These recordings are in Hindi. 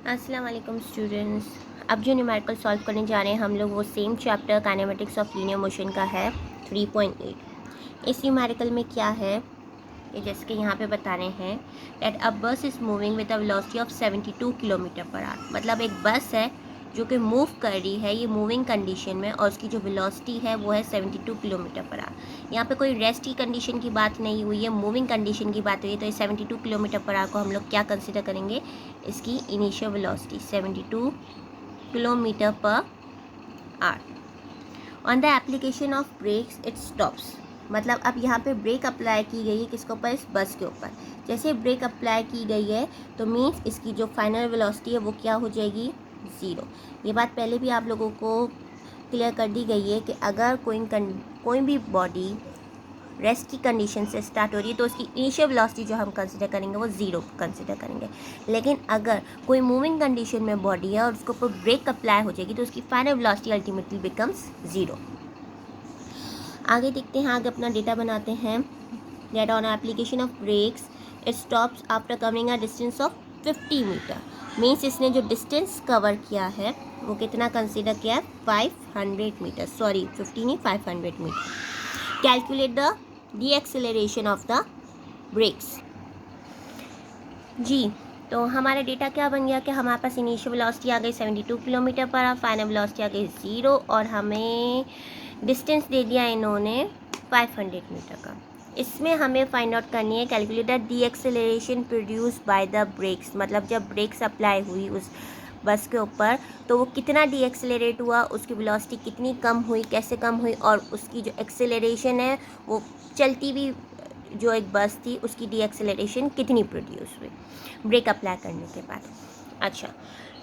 अस्सलाम वालेकुम स्टूडेंट्स। अब जो न्यूमेरिकल सॉल्व करने जा रहे हैं हम लोग वो same chapter kinematics of linear motion का है 3.8। इस न्यूमेरिकल में क्या है कि जैसे कि यहाँ पे बता रहे हैं दैट अ बस is moving with a velocity of 72 kilometre per our. मतलब एक बस है जो कि मूव कर रही है ये मूविंग कंडीशन में और उसकी जो वेलोसिटी है वो है 72 किलोमीटर पर आवर। यहाँ पे कोई रेस्ट की कंडीशन की बात नहीं हुई है, मूविंग कंडीशन की बात हुई है। तो ये 72 किलोमीटर पर आवर को हम लोग क्या कंसिडर करेंगे, इसकी initial velocity 72 kilometre per hour. On the application of brakes it stops. मतलब अब यहाँ पे ब्रेक अप्लाई की गई है किसके ऊपर, इस बस के ऊपर। जैसे ब्रेक अप्लाई की गई है तो मीन्स इसकी जो फाइनल वेलोसिटी है वो क्या हो जाएगी, ज़ीरो। ये बात पहले भी आप लोगों को क्लियर कर दी गई है कि अगर कोई भी बॉडी रेस्ट की कंडीशन से स्टार्ट हो रही है तो उसकी इनिशियल वेलोसिटी जो हम कंसिडर करेंगे वो ज़ीरो कंसिडर करेंगे। लेकिन अगर कोई मूविंग कंडीशन में बॉडी है और उसके ऊपर ब्रेक अप्लाई हो जाएगी तो उसकी final velocity ultimately becomes zero. आगे देखते हैं, आगे अपना डेटा बनाते हैं। That on application of brakes it stops after covering a distance of 50 metre. Means इसने जो डिस्टेंस कवर किया है वो कितना कंसिडर किया है, 500 मीटर। सॉरी 50 नहीं, 500 metre. Calculate the deceleration of the brakes. जी, तो हमारा डेटा क्या बन गया कि हमारे पास इनिशियल वेलोसिटी आ गई 72 kilometre per our, final velocity आ गई ज़ीरो और हमें डिस्टेंस दे दिया इन्होंने 500 मीटर का। इसमें हमें फाइंड आउट करनी है calculate the deceleration produce by the brakes. मतलब जब ब्रेक्स अप्लाई हुई उस बस के ऊपर तो वो कितना डीएक्सेलरेट हुआ, उसकी वेलोसिटी कितनी कम हुई, कैसे कम हुई, और उसकी जो एक्सेलरेशन है वो चलती भी जो एक बस थी उसकी डीएक्सेलरेशन कितनी प्रोड्यूस हुई ब्रेक अप्लाई करने के बाद। अच्छा,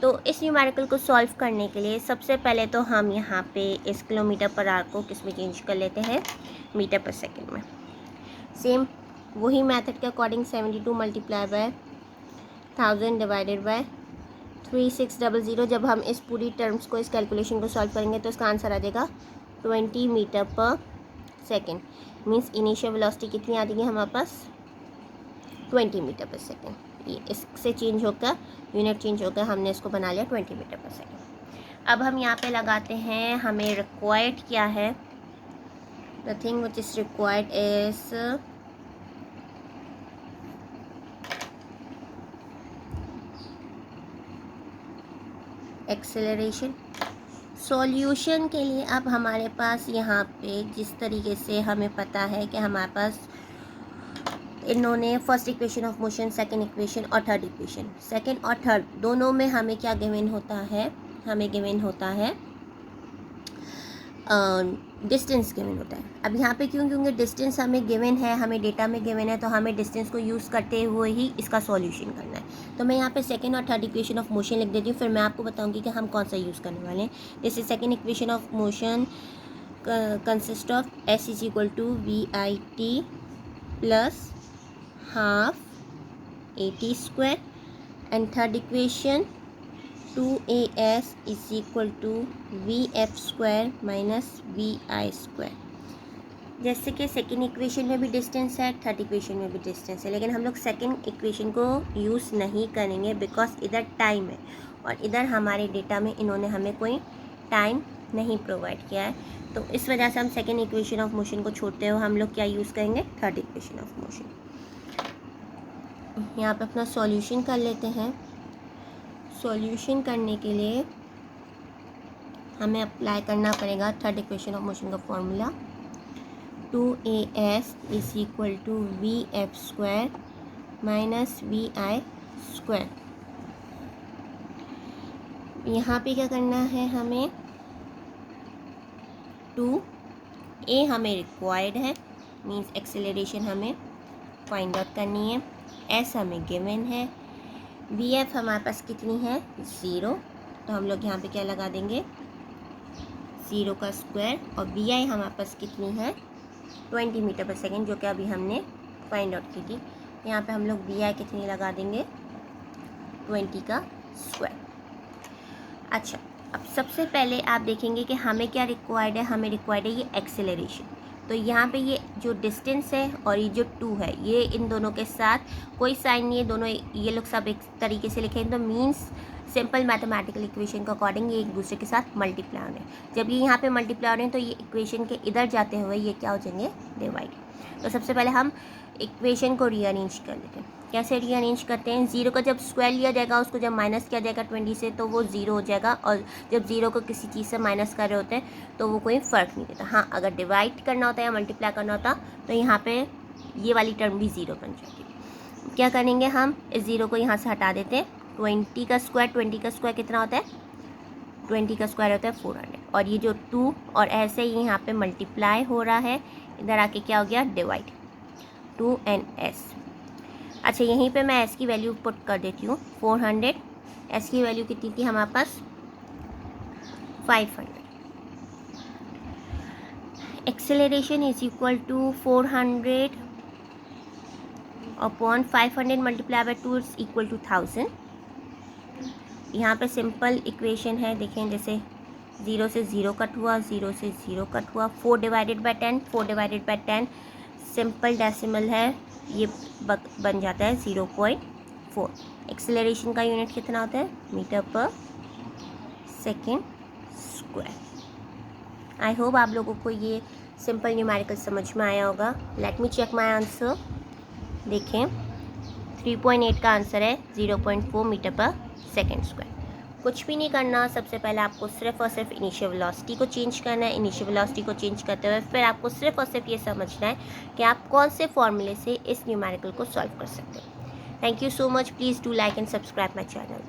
तो इस न्यूमेरिकल को सॉल्व करने के लिए सबसे पहले तो हम यहाँ पे इस किलोमीटर पर आवर को किस में चेंज कर लेते हैं, मीटर पर सेकंड में। सेम वही मेथड के according 72 multiply by 1000 divided by 3600। जब हम इस पूरी टर्म्स को, इस कैलकुलेशन को सॉल्व करेंगे तो इसका आंसर आ जाएगा 20 मीटर पर सेकेंड। मीन्स इनिशियल वेलोसिटी कितनी आ जाएगी हमारे पास, 20 मीटर पर सेकेंड। ये इससे चेंज होकर यूनिट चेंज होकर हमने इसको बना लिया 20 मीटर पर सेकेंड। अब हम यहाँ पे लगाते हैं, हमें रिक्वायर्ड क्या है, the thing which is required is acceleration. Solution के लिए अब हमारे पास यहाँ पे जिस तरीके से हमें पता है कि हमारे पास इन्होंने first equation of motion, second equation और थर्ड इक्वेशन, सेकंड और थर्ड दोनों में हमें क्या गिवन होता है, हमें गिवन होता है डिस्टेंस गिवन होता है। अब यहाँ पे क्यों, क्योंकि डिस्टेंस हमें गिवन है, हमें डेटा में गिवन है, तो हमें डिस्टेंस को यूज़ करते हुए ही इसका सॉल्यूशन करना है। तो मैं यहाँ पे सेकंड और थर्ड इक्वेशन ऑफ मोशन लिख देती हूँ, फिर मैं आपको बताऊँगी कि हम कौन सा यूज़ करने वाले हैं। जैसे second equation of motion consist of s is equal to v i t plus half AT square, and third equation 2AS is equal to VF square minus VI square। जैसे कि सेकेंड इक्वेशन में भी डिस्टेंस है, थर्ड इक्वेशन में भी डिस्टेंस है, लेकिन हम लोग सेकेंड इक्वेशन को यूज़ नहीं करेंगे बिकॉज इधर टाइम है और इधर हमारे डेटा में इन्होंने हमें कोई टाइम नहीं प्रोवाइड किया है। तो इस वजह से हम सेकेंड इक्वेशन ऑफ मोशन को छोड़ते हुए हम लोग क्या यूज़ करेंगे, थर्ड इक्वेशन ऑफ मोशन। यहाँ पे अपना सॉल्यूशन कर लेते हैं। सॉल्यूशन करने के लिए हमें अप्लाई करना पड़ेगा थर्ड इक्वेशन ऑफ मोशन का formula, 2AS is equal to VF square minus VI square. यहाँ पे क्या करना है, हमें 2A हमें रिक्वायर्ड है, मीन्स एक्सेलरेशन हमें फाइंड आउट करनी है, S हमें गिवन है, VF हमारे पास कितनी है, ज़ीरो, तो हम लोग यहाँ पे क्या लगा देंगे, ज़ीरो का स्क्वायर, और VI हमारे पास कितनी है, 20 मीटर पर सेकेंड, जो कि अभी हमने फाइंड आउट की थी। यहाँ पे हम लोग VI कितनी लगा देंगे, 20 का स्क्वायर। अच्छा, अब सबसे पहले आप देखेंगे कि हमें क्या रिक्वायर्ड है, हमें रिक्वायर्ड है ये एक्सेलरेशन। तो यहाँ पे ये जो डिस्टेंस है और ये जो 2 है, ये इन दोनों के साथ कोई साइन नहीं है, दोनों ये लोग सब एक तरीके से लिखे हैं, तो मीन्स सिंपल मैथमेटिकल इक्वेशन के अकॉर्डिंग ये एक दूसरे के साथ मल्टीप्लाई हो रहे हैं। जब ये यहाँ पे मल्टीप्लाई हो रहे हैं तो ये इक्वेशन के इधर जाते हुए ये क्या हो जाएंगे, डिवाइड। तो सबसे पहले हम इक्वेशन को रीअरेंज कर लेते हैं। कैसे रीअरेंज करते हैं, 0 का जब स्क्वायर लिया जाएगा, उसको जब माइनस किया जाएगा 20 से, तो वो 0 हो जाएगा। और जब 0 को किसी चीज़ से माइनस कर रहे होते हैं तो वो कोई फ़र्क नहीं देता। हाँ, अगर डिवाइड करना होता है या मल्टीप्लाई करना होता तो यहाँ पे ये वाली टर्म भी 0 बन जाएगी। क्या करेंगे, हम इस 0 को यहाँ से हटा देते हैं। 20 का स्क्वायर कितना होता है, 20 का स्क्वायर होता है 400। और ये जो 2 और ऐसे ही यहाँ पे मल्टीप्लाई हो रहा है, इधर आके क्या हो गया, डिवाइड, 2n(s). अच्छा, यहीं पे मैं s की वैल्यू पुट कर देती हूँ 400। s की वैल्यू कितनी थी हमारे पास, 500। Acceleration is equal to 400 upon 500 multiply by 2 is equal to 1000। यहाँ पे सिंपल इक्वेशन है, देखें, जैसे 0 से 0 कट हुआ, 0 से 0 कट हुआ, 4 divided by 10, 4 divided by 10 simple decimal है, ये बन जाता है 0.4। एक्सेलरेशन का यूनिट कितना होता है, मीटर पर सेकेंड स्क्वायर। आई होप आप लोगों को ये सिंपल न्यूमेरिकल समझ में आया होगा। Let me check my answer. देखें, 3.8 का आंसर है 0.4 मीटर पर सेकेंड स्क्वायर। कुछ भी नहीं करना, सबसे पहले आपको सिर्फ और सिर्फ इनिशियल वेलोसिटी को चेंज करना है। इनिशियल वेलोसिटी को चेंज करते हुए फिर आपको सिर्फ और सिर्फ ये समझना है कि आप कौन से फॉर्मूले से इस न्यूमेरिकल को सॉल्व कर सकते हैं। Thank you so much. Please do like and subscribe my channel.